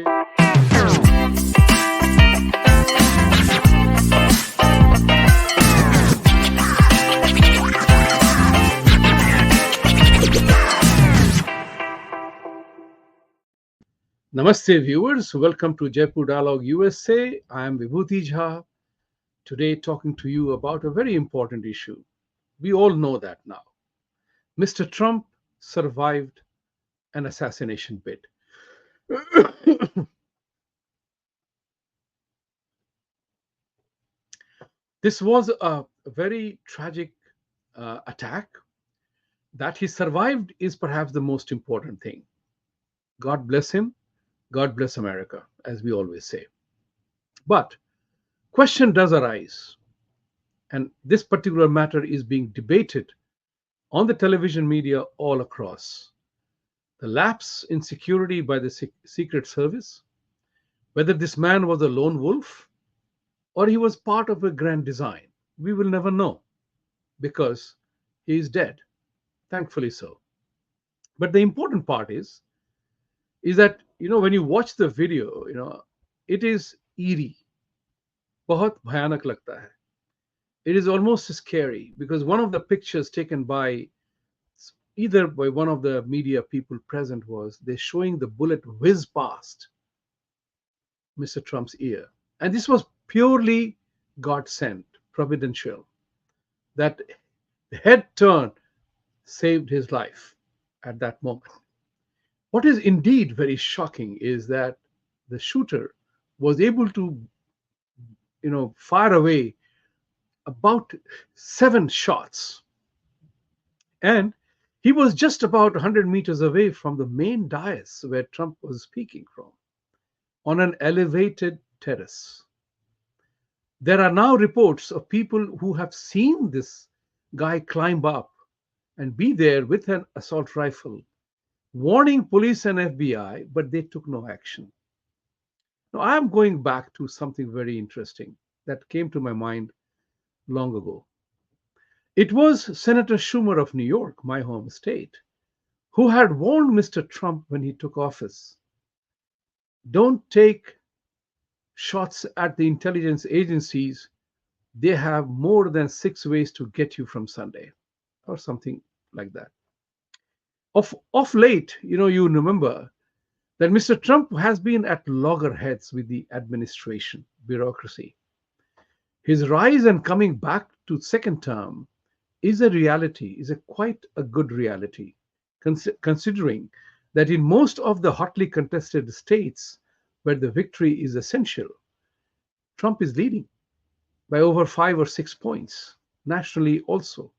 Namaste, viewers. Welcome to Jaipur Dialogue USA. I am Vibhuti Jha. Today, talking to you about a very important issue. We all know that now. Mr. Trump survived an assassination bid. This was a very tragic attack. That he survived is perhaps the most important thing. God bless him. God bless America, as we always say. But question does arise, and this particular matter is being debated on the television media all across. The lapse in security by the Secret Service, whether this man was a lone wolf or he was part of a grand design, we will never know because he is dead, thankfully so. But the important part is that when you watch the video, it is eerie. बहुत भयानक लगता है. It is almost scary because one of the pictures taken by either by one of the media people present was they're showing the bullet whiz past Mr. Trump's ear. And this was purely God sent, providential. That head turn saved his life at that moment. What is indeed very shocking is that the shooter was able to, fire away about 7 shots. And he was just about 100 meters away from the main dais where Trump was speaking from, on an elevated terrace. There are now reports of people who have seen this guy climb up and be there with an assault rifle, warning police and FBI, but they took no action. Now, I am going back to something very interesting that came to my mind long ago. It was Senator Schumer of New York, my home state, who had warned Mr. Trump when he took office. Don't take shots at the intelligence agencies. They have more than 6 ways to get you from Sunday, or something like that. Of late, you remember that Mr. Trump has been at loggerheads with the administration, bureaucracy. His rise and coming back to second term is a reality, is quite a good reality, considering that in most of the hotly contested states where the victory is essential, Trump is leading by over 5 or 6 points, nationally also.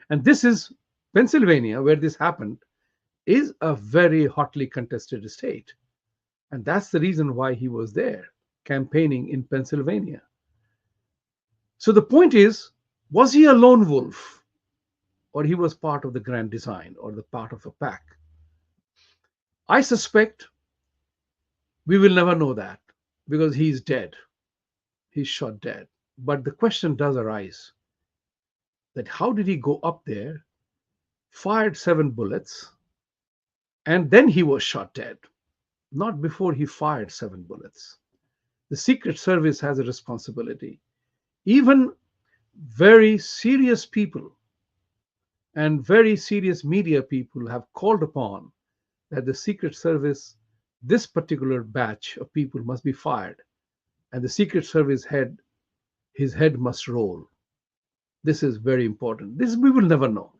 And this is Pennsylvania, where this happened, is a very hotly contested state. And that's the reason why he was there, campaigning in Pennsylvania. So the point is, was he a lone wolf, or he was part of the grand design, or the part of a pack? I suspect we will never know that because he's dead. He's shot dead. But the question does arise that how did he go up there, fired 7 bullets, and then he was shot dead? Not before he fired 7 bullets. The Secret Service has a responsibility. Even very serious people and very serious media people have called upon that the Secret Service, this particular batch of people must be fired, and the Secret Service head, his head must roll. This is very important. This we will never know.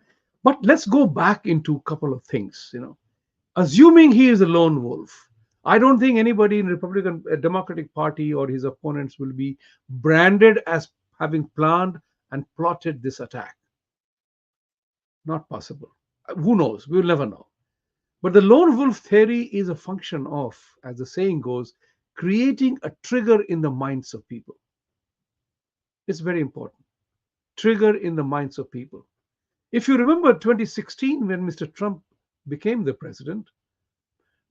But let's go back into a couple of things. Assuming he is a lone wolf, I don't think anybody in Republican Democratic Party or his opponents will be branded as having planned and plotted this attack. Not possible. Who knows? We will never know. But the lone wolf theory is a function of, as the saying goes, creating a trigger in the minds of people. It's very important. Trigger in the minds of people. If you remember 2016, when Mr. Trump became the president,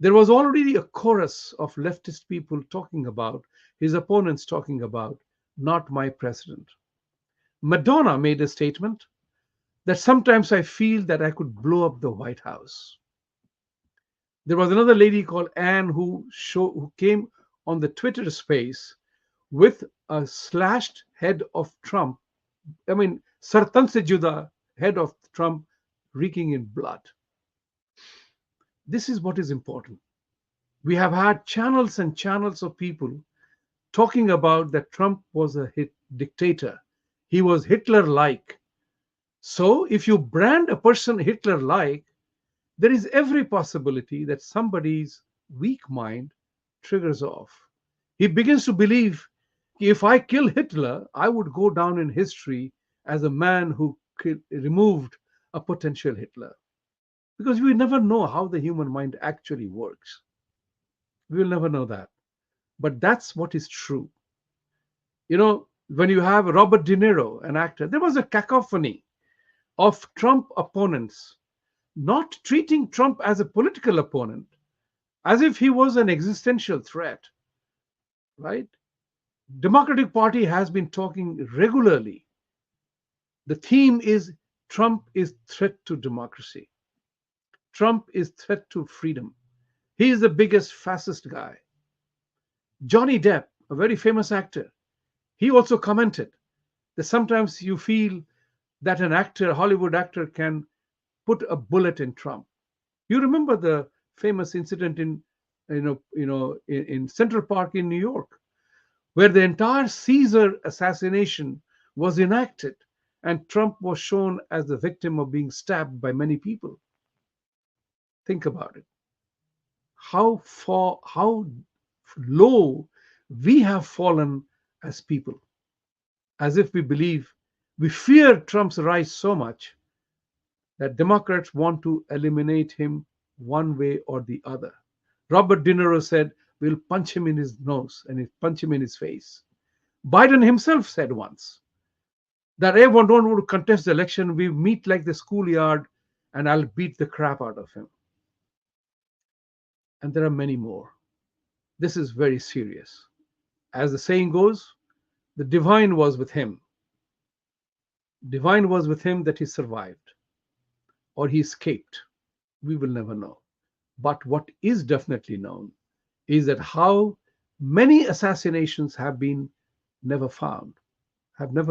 there was already a chorus of leftist people talking about, his opponents talking about, not my president. Madonna made a statement that sometimes I feel that I could blow up the White House. There was another lady called Anne who came on the Twitter space with a slashed head of Trump. I mean, Sartan se juda, head of Trump, reeking in blood. This is what is important. We have had channels and channels of people talking about that Trump was a dictator. He was Hitler like. So, if you brand a person Hitler like, there is every possibility that somebody's weak mind triggers off. He begins to believe, if I kill Hitler, I would go down in history as a man who removed a potential Hitler. Because we never know how the human mind actually works. We will never know that. But that's what is true. When you have Robert De Niro, an actor, there was a cacophony of Trump opponents not treating Trump as a political opponent, as if he was an existential threat, right? Democratic Party has been talking regularly. The theme is Trump is threat to democracy. Trump is threat to freedom. He is the biggest fascist guy. Johnny Depp, a very famous actor, he also commented that sometimes you feel that an actor, a Hollywood actor, can put a bullet in Trump. You remember the famous incident in Central Park in New York, where the entire Caesar assassination was enacted, and Trump was shown as the victim of being stabbed by many people. Think about it. How low we have fallen as people, as if we fear Trump's rise so much that Democrats want to eliminate him one way or the other. Robert De Niro said, we'll punch him in his nose and punch him in his face. Biden himself said once that everyone don't want to contest the election. We meet like the schoolyard and I'll beat the crap out of him. And there are many more. This is very serious. As the saying goes, the divine was with him. Divine was with him that he survived or he escaped. We will never know. But what is definitely known is that how many assassinations have never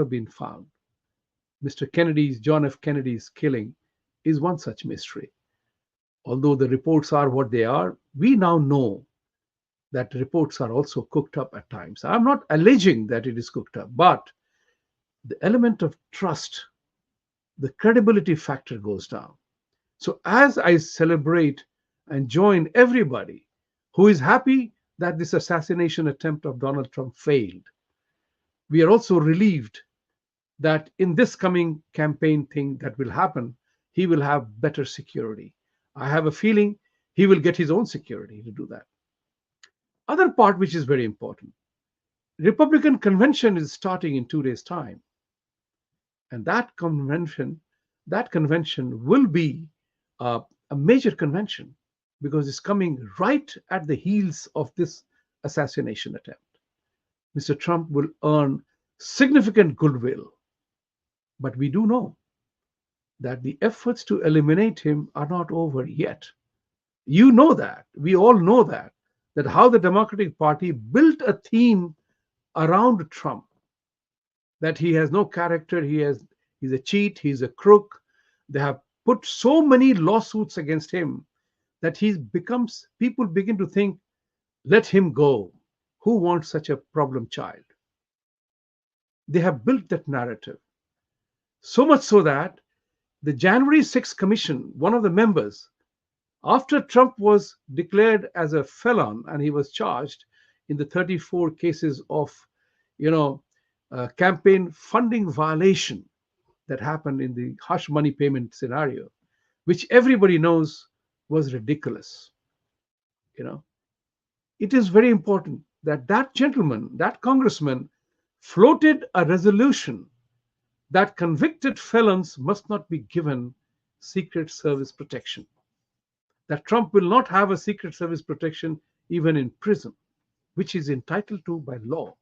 been found. John F. Kennedy's killing is one such mystery. Although the reports are what they are, we now know that reports are also cooked up at times. I'm not alleging that it is cooked up, but the element of trust, the credibility factor goes down. So as I celebrate and join everybody who is happy that this assassination attempt of Donald Trump failed, we are also relieved that in this coming campaign thing that will happen, he will have better security. I have a feeling he will get his own security to do that. Other part which is very important, Republican convention is starting in 2 days' time. And that convention will be a major convention because it's coming right at the heels of this assassination attempt. Mr. Trump will earn significant goodwill. But we do know that the efforts to eliminate him are not over yet. You know that. We all know that how the Democratic Party built a theme around Trump, that he has no character, he's a cheat, he's a crook. They have put so many lawsuits against him that people begin to think, let him go. Who wants such a problem child? They have built that narrative. So much so that the January 6th Commission, one of the members, after Trump was declared as a felon and he was charged in the 34 cases of, campaign funding violation that happened in the hush money payment scenario, which everybody knows was ridiculous. It is very important that gentleman, that congressman, floated a resolution that convicted felons must not be given Secret Service protection. That Trump will not have a Secret Service protection even in prison, which he's entitled to by law.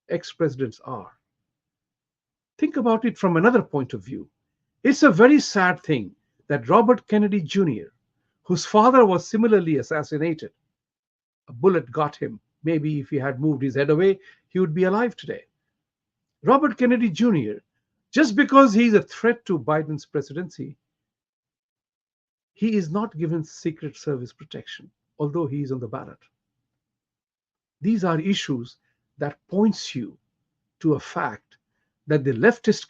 Ex-presidents are. Think about it from another point of view. It's a very sad thing that Robert Kennedy Jr., whose father was similarly assassinated. A bullet got him. Maybe if he had moved his head away, he would be alive today. Robert Kennedy Jr., just because he is a threat to Biden's presidency, he is not given Secret Service protection, although he is on the ballot. These are issues that points you to a fact that the leftist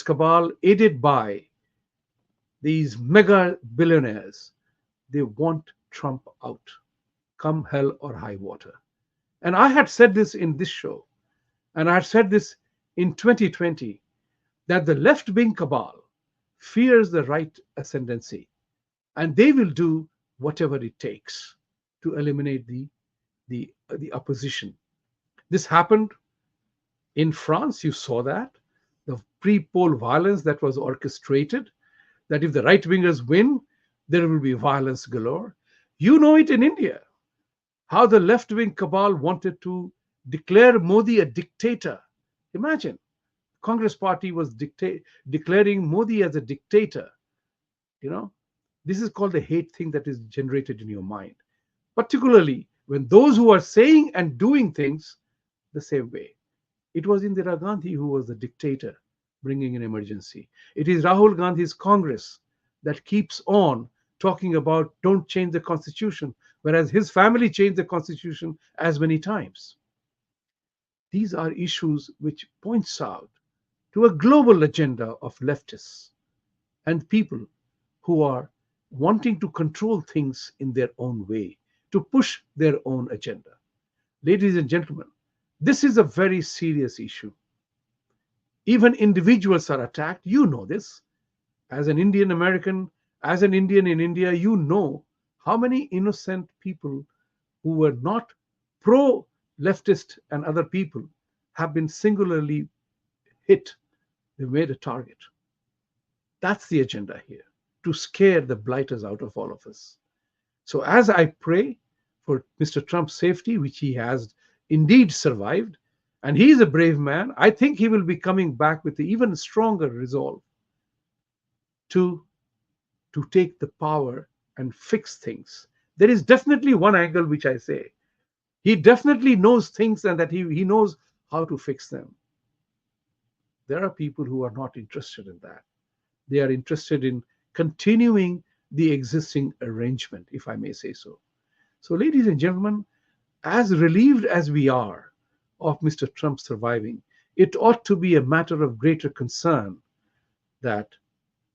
cabal aided by these mega billionaires, they want Trump out, come hell or high water. And I had said this in this show, and I had said this in 2020, that the left wing cabal fears the right ascendancy, and they will do whatever it takes to eliminate the opposition. This happened in France, you saw that. The pre poll violence that was orchestrated, that if the right wingers win, there will be violence galore. You know it in India, how the left wing cabal wanted to declare Modi a dictator. Imagine, Congress party was declaring Modi as a dictator. You know, this is called the hate thing that is generated in your mind, particularly when those who are saying and doing things the same way. It was Indira Gandhi who was the dictator bringing an emergency. It is Rahul Gandhi's Congress that keeps on talking about don't change the constitution, whereas his family changed the constitution as many times. These are issues which points out to a global agenda of leftists and people who are wanting to control things in their own way, to push their own agenda. Ladies and gentlemen, this is a very serious issue. Even individuals are attacked. You know this. As an Indian American, as an Indian in India, you know how many innocent people who were not pro leftist and other people have been singularly hit. They made a target. That's the agenda here, to scare the blighters out of all of us. So, as I pray for Mr. Trump's safety, which he has indeed survived, and he is a brave man, I think he will be coming back with an even stronger resolve to, to take the power and fix things. There is definitely one angle which I say. He definitely knows things and that he knows how to fix them. There are people who are not interested in that. They are interested in continuing the existing arrangement, if I may say so. So, ladies and gentlemen, as relieved as we are of Mr. Trump surviving, it ought to be a matter of greater concern that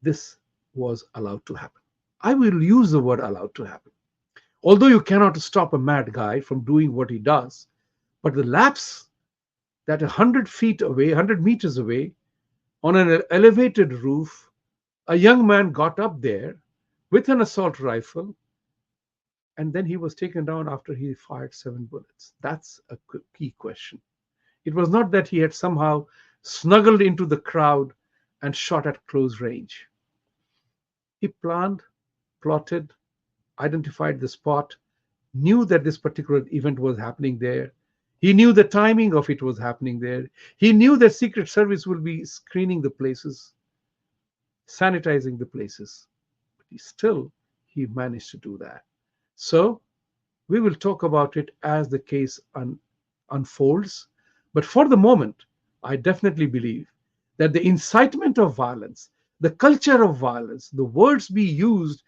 this was allowed to happen. I will use the word allowed to happen. Although you cannot stop a mad guy from doing what he does, but the lapse that 100 feet away, 100 meters away, on an elevated roof, a young man got up there with an assault rifle, and then he was taken down after he fired 7 bullets. That's a key question. It was not that he had somehow snuggled into the crowd and shot at close range. He planned, plotted, identified the spot, knew that this particular event was happening there. He knew the timing of it was happening there. He knew that Secret Service will be screening the places, sanitizing the places. But he managed to do that. So we will talk about it as the case unfolds. But for the moment, I definitely believe that the incitement of violence, the culture of violence, the words we used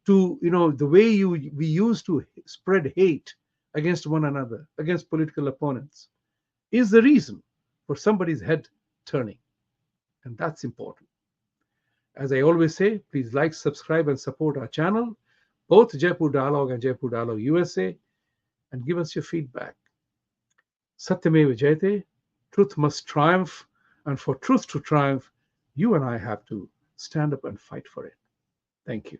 to, the way we used to spread hate against one another, against political opponents, is the reason for somebody's head turning. And that's important. As I always say, please like, subscribe, and support our channel, both Jaipur Dialogue and Jaipur Dialogue USA, and give us your feedback. Satyameva Jayate, truth must triumph, and for truth to triumph, you and I have to stand up and fight for it. Thank you.